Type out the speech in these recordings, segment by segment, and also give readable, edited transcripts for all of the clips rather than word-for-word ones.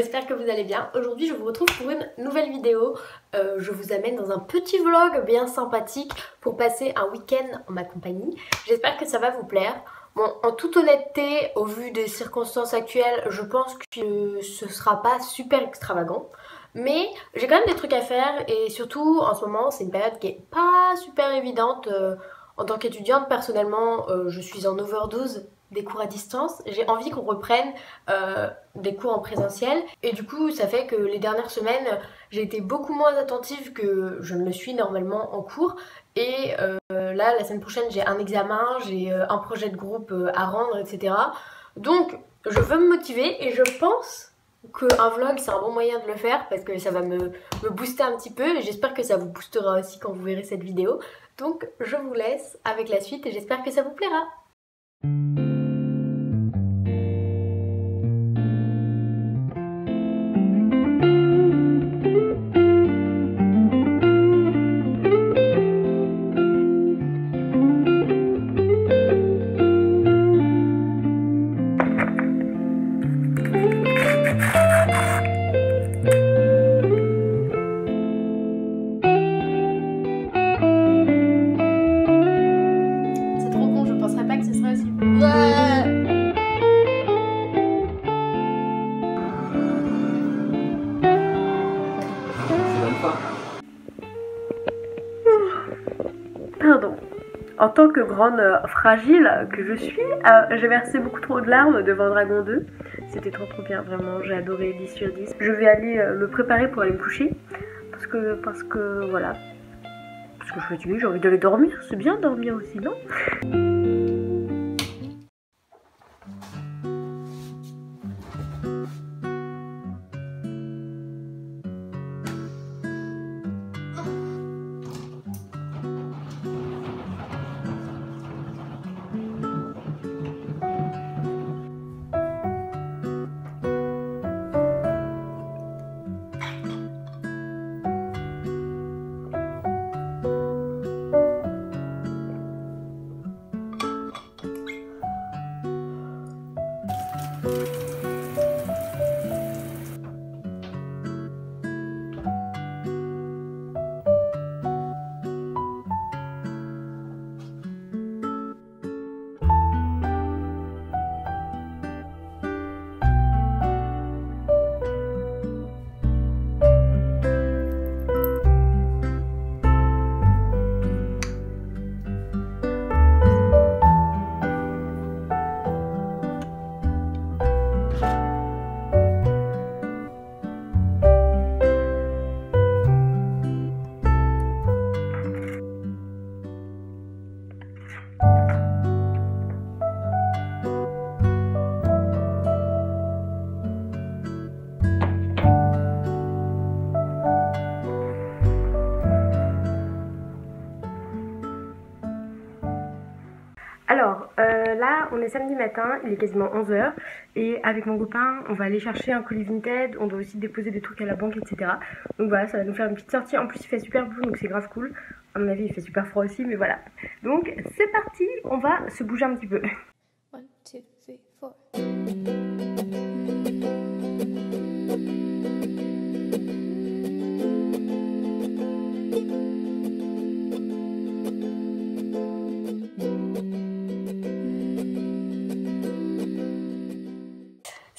j'espère que vous allez bien. Aujourd'hui je vous retrouve pour une nouvelle vidéo. Je vous amène dans un petit vlog bien sympathique pour passer un week-end en ma compagnie. J'espère que ça va vous plaire. Bon, en toute honnêteté, au vu des circonstances actuelles, je pense que ce sera pas super extravagant. Mais j'ai quand même des trucs à faire et surtout en ce moment c'est une période qui est pas super évidente. En tant qu'étudiante, personnellement, je suis en overdose des cours à distance. J'ai envie qu'on reprenne des cours en présentiel. Et du coup, ça fait que les dernières semaines, j'ai été beaucoup moins attentive que je ne le suis normalement en cours. Et là, la semaine prochaine, j'ai un examen, j'ai un projet de groupe à rendre, etc. Donc, je veux me motiver et je pense qu'un vlog, c'est un bon moyen de le faire parce que ça va me booster un petit peu. Et j'espère que ça vous boostera aussi quand vous verrez cette vidéo. Donc, je vous laisse avec la suite et j'espère que ça vous plaira. Pardon. En tant que grande fragile que je suis, j'ai versé beaucoup trop de larmes devant Dragon 2. C'était trop bien, vraiment, j'ai adoré, 10 sur 10. Je vais aller me préparer pour aller me coucher. Parce que voilà. Parce que je suis fatiguée, j'ai envie d'aller dormir. C'est bien de dormir aussi, non ? Alors, là, on est samedi matin, il est quasiment 11h, et avec mon copain, on va aller chercher un colis Vinted, on doit aussi déposer des trucs à la banque, etc. Donc voilà, ça va nous faire une petite sortie. En plus, il fait super beau, donc c'est grave cool. À mon avis, il fait super froid aussi, mais voilà. Donc, c'est parti, on va se bouger un petit peu. 1, 2, 3, 4.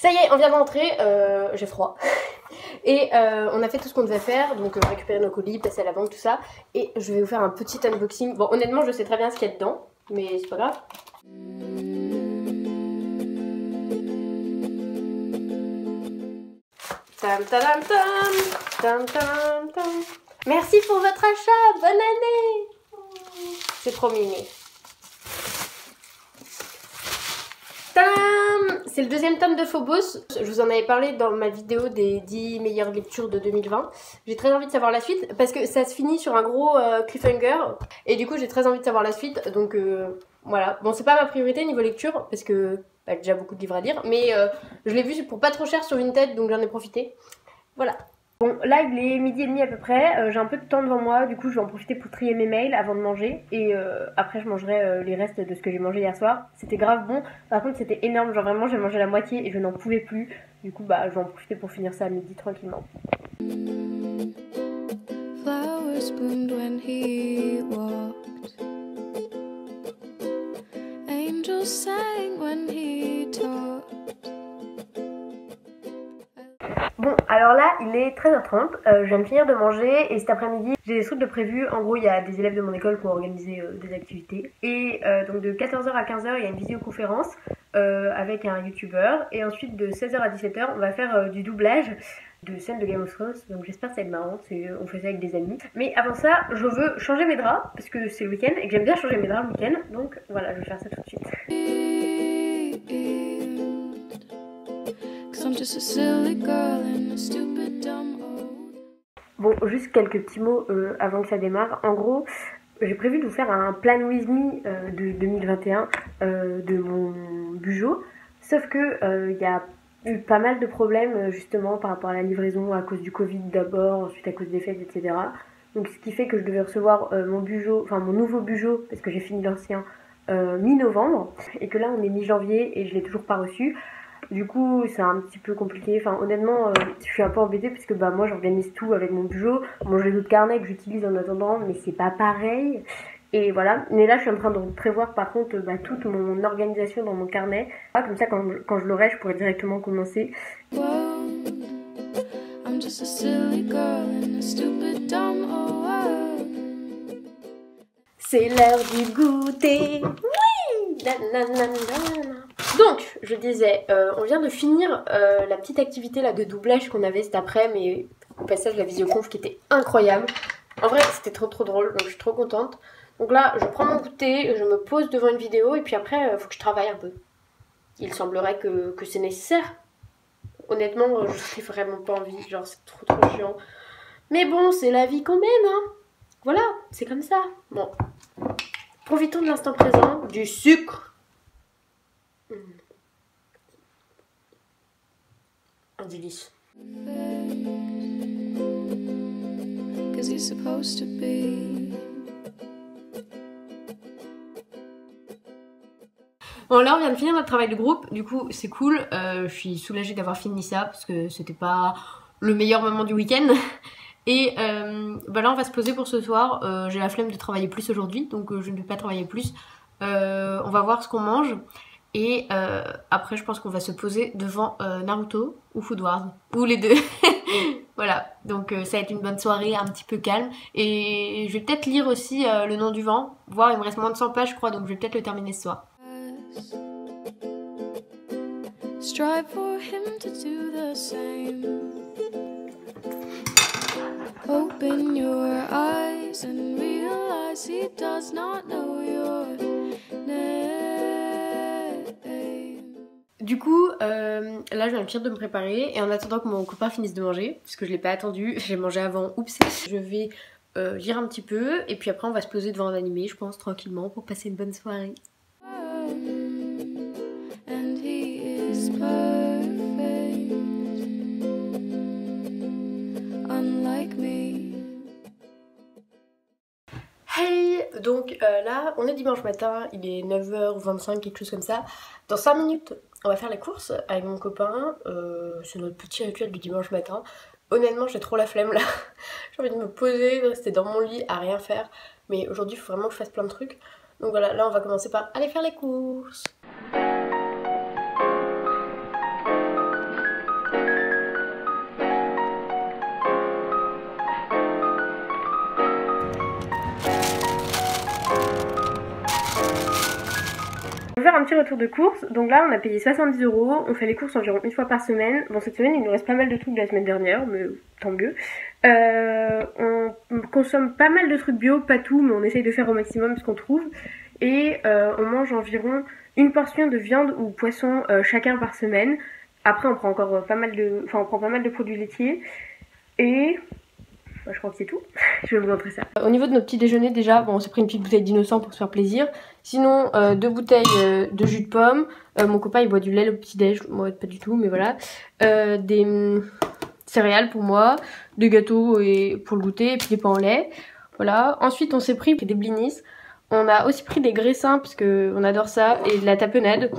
Ça y est, on vient d'entrer, j'ai froid. Et on a fait tout ce qu'on devait faire, donc récupérer nos colis, passer à la banque, tout ça. Et je vais vous faire un petit unboxing. Bon, honnêtement, je sais très bien ce qu'il y a dedans, mais c'est pas grave. Tam tam tam, tam tam tam. Merci pour votre achat, bonne année. C'est trop mignon. C'est le deuxième tome de Phobos. Je vous en avais parlé dans ma vidéo des 10 meilleures lectures de 2020. J'ai très envie de savoir la suite parce que ça se finit sur un gros cliffhanger. Et du coup, j'ai très envie de savoir la suite. Donc voilà. Bon, c'est pas ma priorité niveau lecture parce que j'ai déjà beaucoup de livres à lire. Mais je l'ai vu pour pas trop cher sur Vinted, donc j'en ai profité. Voilà. Bon, là il est 12h30 à peu près, j'ai un peu de temps devant moi, du coup je vais en profiter pour trier mes mails avant de manger et après je mangerai les restes de ce que j'ai mangé hier soir. C'était grave bon, par contre c'était énorme, genre vraiment j'ai mangé la moitié et je n'en pouvais plus, du coup bah je vais en profiter pour finir ça à midi tranquillement. Flowers bloomed when he walked. Angels sang when he talked. Bon, alors là, il est 13h30, je viens de finir de manger et cet après-midi, j'ai des trucs de prévus. En gros, il y a des élèves de mon école qui ont organisé des activités. Et donc de 14h à 15h, il y a une vidéoconférence avec un youtubeur. Et ensuite, de 16h à 17h, on va faire du doublage de scènes de Game of Thrones. Donc j'espère que ça va être marrant, on fait ça avec des amis. Mais avant ça, je veux changer mes draps, parce que c'est le week-end et que j'aime bien changer mes draps le week-end. Donc voilà, je vais faire ça tout de suite. Bon, juste quelques petits mots avant que ça démarre. En gros, j'ai prévu de vous faire un plan with me de 2021 de mon Bujo. Sauf que il y a eu pas mal de problèmes justement par rapport à la livraison à cause du Covid d'abord, ensuite à cause des fêtes, etc. Donc ce qui fait que je devais recevoir mon nouveau Bujo, parce que j'ai fini l'ancien mi-novembre, et que là on est mi-janvier et je l'ai toujours pas reçu. Du coup c'est un petit peu compliqué, enfin honnêtement je suis un peu embêtée parce que bah moi j'organise tout avec mon Bujo, bon j'ai d'autres carnets que j'utilise en attendant mais c'est pas pareil et voilà. Mais là je suis en train de prévoir par contre toute mon organisation dans mon carnet, comme ça quand je l'aurai je pourrai directement commencer. C'est l'heure du goûter, oui, nanana. Donc, je disais, on vient de finir la petite activité là de doublage qu'on avait cet après, mais au passage la visioconf qui était incroyable. En vrai, c'était trop drôle, donc je suis trop contente. Donc là, je prends mon goûter, je me pose devant une vidéo et puis après, faut que je travaille un peu. Il semblerait que c'est nécessaire. Honnêtement, je n'ai vraiment pas envie, genre c'est trop chiant. Mais bon, c'est la vie quand même, hein. Voilà, c'est comme ça. Bon, profitons de l'instant présent, du sucre. Un délice. Bon là on vient de finir notre travail de groupe, du coup c'est cool, je suis soulagée d'avoir fini ça parce que c'était pas le meilleur moment du week-end. Et là on va se poser pour ce soir, j'ai la flemme de travailler plus aujourd'hui donc je ne vais pas travailler plus. On va voir ce qu'on mange. Et après je pense qu'on va se poser devant Naruto ou Food Wars, ou les deux. Voilà, donc ça va être une bonne soirée un petit peu calme. Et je vais peut-être lire aussi Le Nom du Vent, voir il me reste moins de 100 pages je crois, donc je vais peut-être le terminer ce soir. Strive for him to do the same. Open your eyes and realize he does not know your name. Du coup, là je viens de finir de me préparer et en attendant que mon copain finisse de manger, parce que je l'ai pas attendu, j'ai mangé avant, oups, je vais lire un petit peu et puis après on va se poser devant un animé, je pense, tranquillement pour passer une bonne soirée. Hey, donc là on est dimanche matin, il est 9h25, quelque chose comme ça. Dans 5 minutes on va faire les courses avec mon copain, c'est notre petit rituel du dimanche matin. Honnêtement j'ai trop la flemme là, j'ai envie de me poser, de rester dans mon lit à rien faire. Mais aujourd'hui il faut vraiment que je fasse plein de trucs. Donc voilà, là on va commencer par aller faire les courses. On va faire un petit retour de courses, donc là on a payé 70 €, on fait les courses environ une fois par semaine. Bon cette semaine il nous reste pas mal de trucs de la semaine dernière, mais tant mieux. On consomme pas mal de trucs bio, pas tout, mais on essaye de faire au maximum ce qu'on trouve. Et on mange environ une portion de viande ou poisson chacun par semaine. Après on prend encore pas mal de produits laitiers. Et je crois que c'est tout. Je vais vous montrer ça. Au niveau de nos petits déjeuners déjà, bon, on s'est pris une petite bouteille d'innocent pour se faire plaisir. Sinon 2 bouteilles de jus de pomme. Mon copain il boit du lait le petit déj, moi pas du tout mais voilà. céréales pour moi, des gâteaux et pour le goûter et puis des pains au lait. Voilà. Ensuite on s'est pris des blinis. On a aussi pris des graissins parce qu'on adore ça et de la tapenade.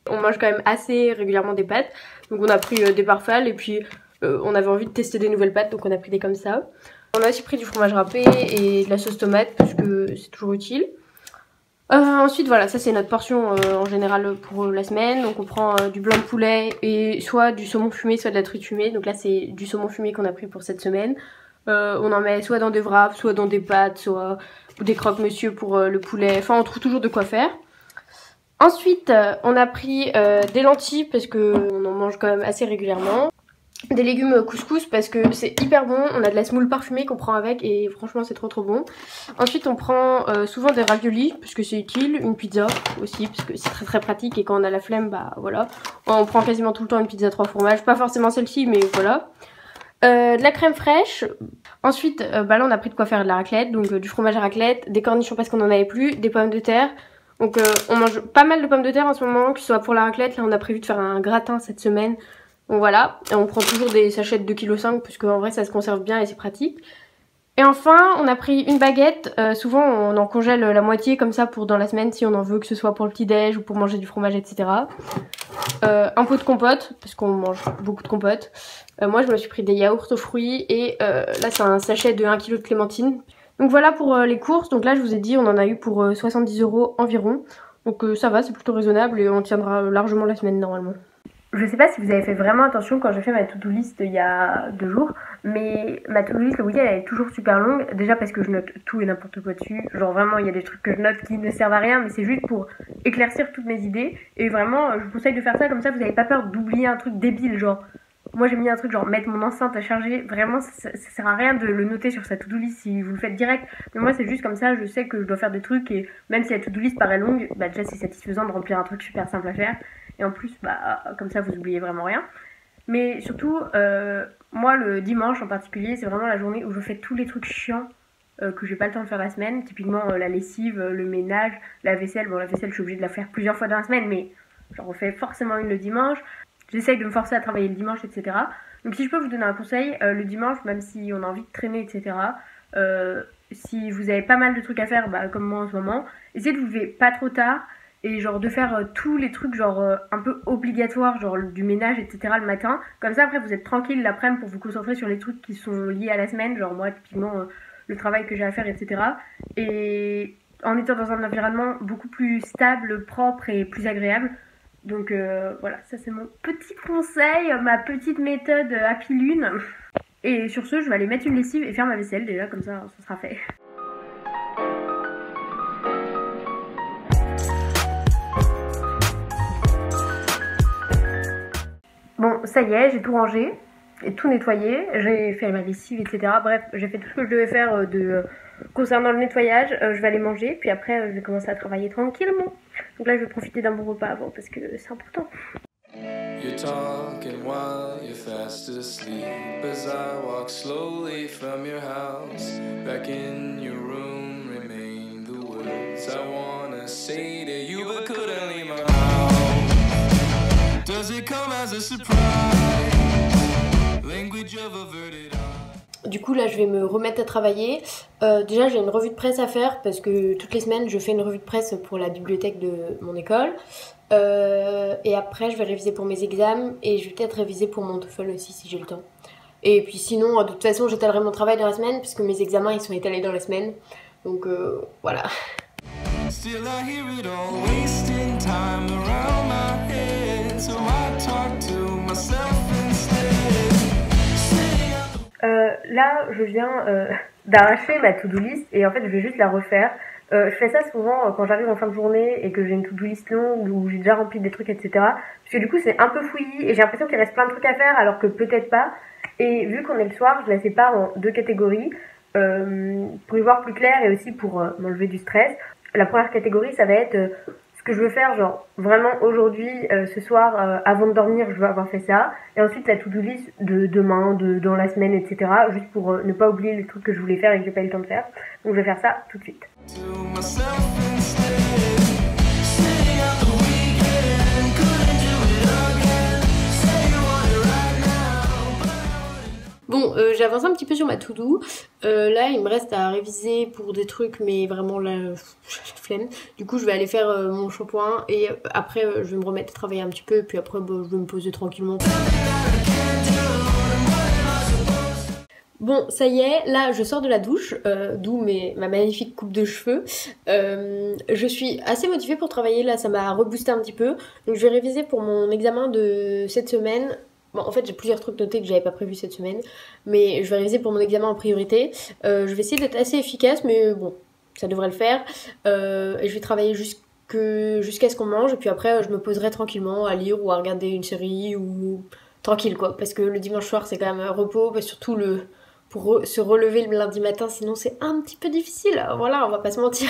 On mange quand même assez régulièrement des pâtes. Donc on a pris des parfales et puis on avait envie de tester des nouvelles pâtes donc on a pris des comme ça. On a aussi pris du fromage râpé et de la sauce tomate parce que c'est toujours utile. Ensuite voilà, ça c'est notre portion en général pour la semaine. Donc on prend du blanc de poulet et soit du saumon fumé soit de la truite fumée. Donc là c'est du saumon fumé qu'on a pris pour cette semaine. On en met soit dans des wraps, soit dans des pâtes, soit des croque-monsieur pour le poulet. Enfin on trouve toujours de quoi faire. Ensuite on a pris des lentilles parce qu'on en mange quand même assez régulièrement. Des légumes couscous parce que c'est hyper bon. On a de la semoule parfumée qu'on prend avec et franchement c'est trop bon. Ensuite on prend souvent des raviolis parce que c'est utile. Une pizza aussi parce que c'est très pratique et quand on a la flemme bah voilà. On prend quasiment tout le temps une pizza 3 fromages. Pas forcément celle-ci mais voilà. De la crème fraîche. Ensuite bah là on a pris de quoi faire de la raclette. Donc du fromage à raclette, des cornichons parce qu'on en avait plus, des pommes de terre. Donc on mange pas mal de pommes de terre en ce moment, que ce soit pour la raclette. Là on a prévu de faire un gratin cette semaine. Donc voilà, et on prend toujours des sachets de 2,5 kg parce qu'en vrai ça se conserve bien et c'est pratique. Et enfin on a pris une baguette, souvent on en congèle la moitié comme ça pour dans la semaine si on en veut, que ce soit pour le petit déj ou pour manger du fromage etc. Un pot de compote parce qu'on mange beaucoup de compote. Moi je me suis pris des yaourts aux fruits et là c'est un sachet de 1 kg de clémentine. Donc voilà pour les courses, donc là je vous ai dit on en a eu pour 70 € environ. Donc ça va, c'est plutôt raisonnable et on tiendra largement la semaine normalement. Je sais pas si vous avez fait vraiment attention quand j'ai fait ma to-do list il y a 2 jours, mais ma to-do list le week-end elle est toujours super longue, déjà parce que je note tout et n'importe quoi dessus, genre vraiment il y a des trucs que je note qui ne servent à rien, mais c'est juste pour éclaircir toutes mes idées, et vraiment je vous conseille de faire ça, comme ça vous n'avez pas peur d'oublier un truc débile, genre moi j'ai mis un truc genre mettre mon enceinte à charger, vraiment ça sert à rien de le noter sur sa to-do list si vous le faites direct, mais moi c'est juste comme ça, je sais que je dois faire des trucs et même si la to-do list paraît longue, bah déjà c'est satisfaisant de remplir un truc super simple à faire. Et en plus, bah, comme ça, vous oubliez vraiment rien. Mais surtout, moi, le dimanche en particulier, c'est vraiment la journée où je fais tous les trucs chiants que j'ai pas le temps de faire la semaine. Typiquement, la lessive, le ménage, la vaisselle. Bon, la vaisselle, je suis obligée de la faire plusieurs fois dans la semaine, mais j'en refais forcément une le dimanche. J'essaye de me forcer à travailler le dimanche, etc. Donc si je peux vous donner un conseil, le dimanche, même si on a envie de traîner, etc., si vous avez pas mal de trucs à faire, bah, comme moi en ce moment, essayez de vous lever pas trop tard. Et genre de faire tous les trucs genre un peu obligatoires, genre du ménage etc. le matin. Comme ça après vous êtes tranquille l'après-midi pour vous concentrer sur les trucs qui sont liés à la semaine. Genre moi typiquement le travail que j'ai à faire etc. Et en étant dans un environnement beaucoup plus stable, propre et plus agréable. Donc voilà, ça c'est mon petit conseil, ma petite méthode Happy Lune. Et sur ce je vais aller mettre une lessive et faire ma vaisselle déjà, comme ça sera fait. Bon, ça y est, j'ai tout rangé, et tout nettoyé, j'ai fait ma lessive, etc. Bref, j'ai fait tout ce que je devais faire concernant le nettoyage. Je vais aller manger, puis après je vais commencer à travailler tranquillement. Donc là, je vais profiter d'un bon repas avant, parce que c'est important. You're talking while you're fast asleep as I walk slowly from your house. Back in your room remain the words I wanna say to you but couldn't leave my house. Does it come as a surprise? Language of averted eyes. Du coup là je vais me remettre à travailler. Déjà j'ai une revue de presse à faire parce que toutes les semaines je fais une revue de presse pour la bibliothèque de mon école. Et après je vais réviser pour mes examens et je vais peut-être réviser pour mon TOEFL aussi si j'ai le temps. Et puis sinon de toute façon j'étalerai mon travail dans la semaine puisque mes examens ils sont étalés dans la semaine. Donc voilà. Still I hear it all wasting time around my head, so I talk to myself instead. Là je viens d'arracher ma to-do list et en fait je vais juste la refaire. Je fais ça souvent quand j'arrive en fin de journée et que j'ai une to-do list longue où j'ai déjà rempli des trucs etc. Parce que du coup c'est un peu fouillis et j'ai l'impression qu'il reste plein de trucs à faire alors que peut-être pas. Et vu qu'on est le soir, je la sépare en 2 catégories pour y voir plus clair et aussi pour m'enlever du stress. La première catégorie ça va être ce que je veux faire genre vraiment aujourd'hui, ce soir avant de dormir je veux avoir fait ça. Et ensuite la to-do list de demain, dans la semaine etc. Juste pour ne pas oublier les trucs que je voulais faire et que j'ai pas eu le temps de faire. Donc je vais faire ça tout de suite. Bon, j'ai avancé un petit peu sur ma to-do. Là, il me reste à réviser pour des trucs, mais vraiment là, j'ai la flemme. Du coup, je vais aller faire mon shampoing et après, je vais me remettre à travailler un petit peu. Et puis après, bah, je vais me poser tranquillement. Bon, ça y est, là je sors de la douche, d'où ma magnifique coupe de cheveux. Je suis assez motivée pour travailler, là ça m'a reboosté un petit peu. Donc je vais réviser pour mon examen de cette semaine. Bon, en fait j'ai plusieurs trucs notés que j'avais pas prévu cette semaine, mais je vais réviser pour mon examen en priorité. Je vais essayer d'être assez efficace, mais bon, ça devrait le faire. Et je vais travailler jusqu'à ce qu'on mange, et puis après je me poserai tranquillement à lire ou à regarder une série ou tranquille quoi. Parce que le dimanche soir c'est quand même repos, mais surtout pour se relever le lundi matin, sinon c'est un petit peu difficile. Voilà, on va pas se mentir.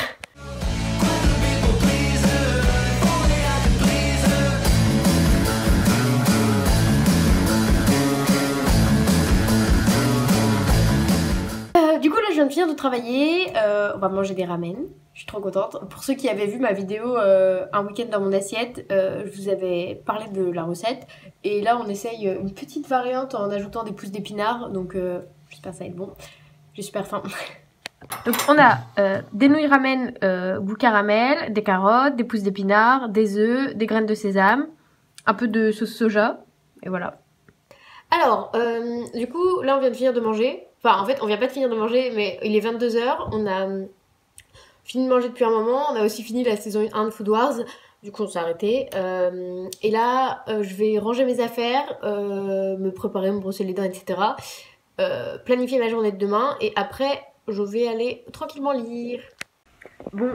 Du coup là je viens de finir de travailler, on va manger des ramen, je suis trop contente. Pour ceux qui avaient vu ma vidéo un week-end dans mon assiette, je vous avais parlé de la recette. Et là on essaye une petite variante en ajoutant des pousses d'épinards, donc j'espère que ça va être bon. J'ai super faim. Donc on a des nouilles ramen goût caramel, des carottes, des pousses d'épinards, des œufs, des graines de sésame, un peu de sauce soja, et voilà. Alors, du coup, là on vient de finir de manger. Enfin, en fait, on vient pas de finir de manger, mais il est 22h. On a fini de manger depuis un moment. On a aussi fini la saison 1 de Food Wars. Du coup, on s'est arrêté. Et là, je vais ranger mes affaires, me préparer, me brosser les dents, etc. Planifier ma journée de demain. Et après, je vais aller tranquillement lire. Bon,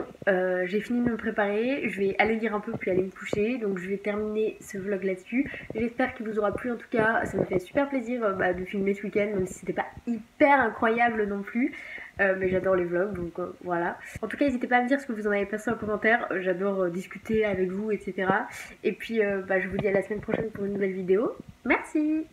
j'ai fini de me préparer, je vais aller lire un peu puis aller me coucher, donc je vais terminer ce vlog là-dessus. J'espère qu'il vous aura plu, en tout cas ça me fait super plaisir de filmer ce week-end, même si c'était pas hyper incroyable non plus, mais j'adore les vlogs, donc voilà. En tout cas n'hésitez pas à me dire ce que vous en avez pensé en commentaire, j'adore discuter avec vous, etc. Et puis je vous dis à la semaine prochaine pour une nouvelle vidéo. Merci!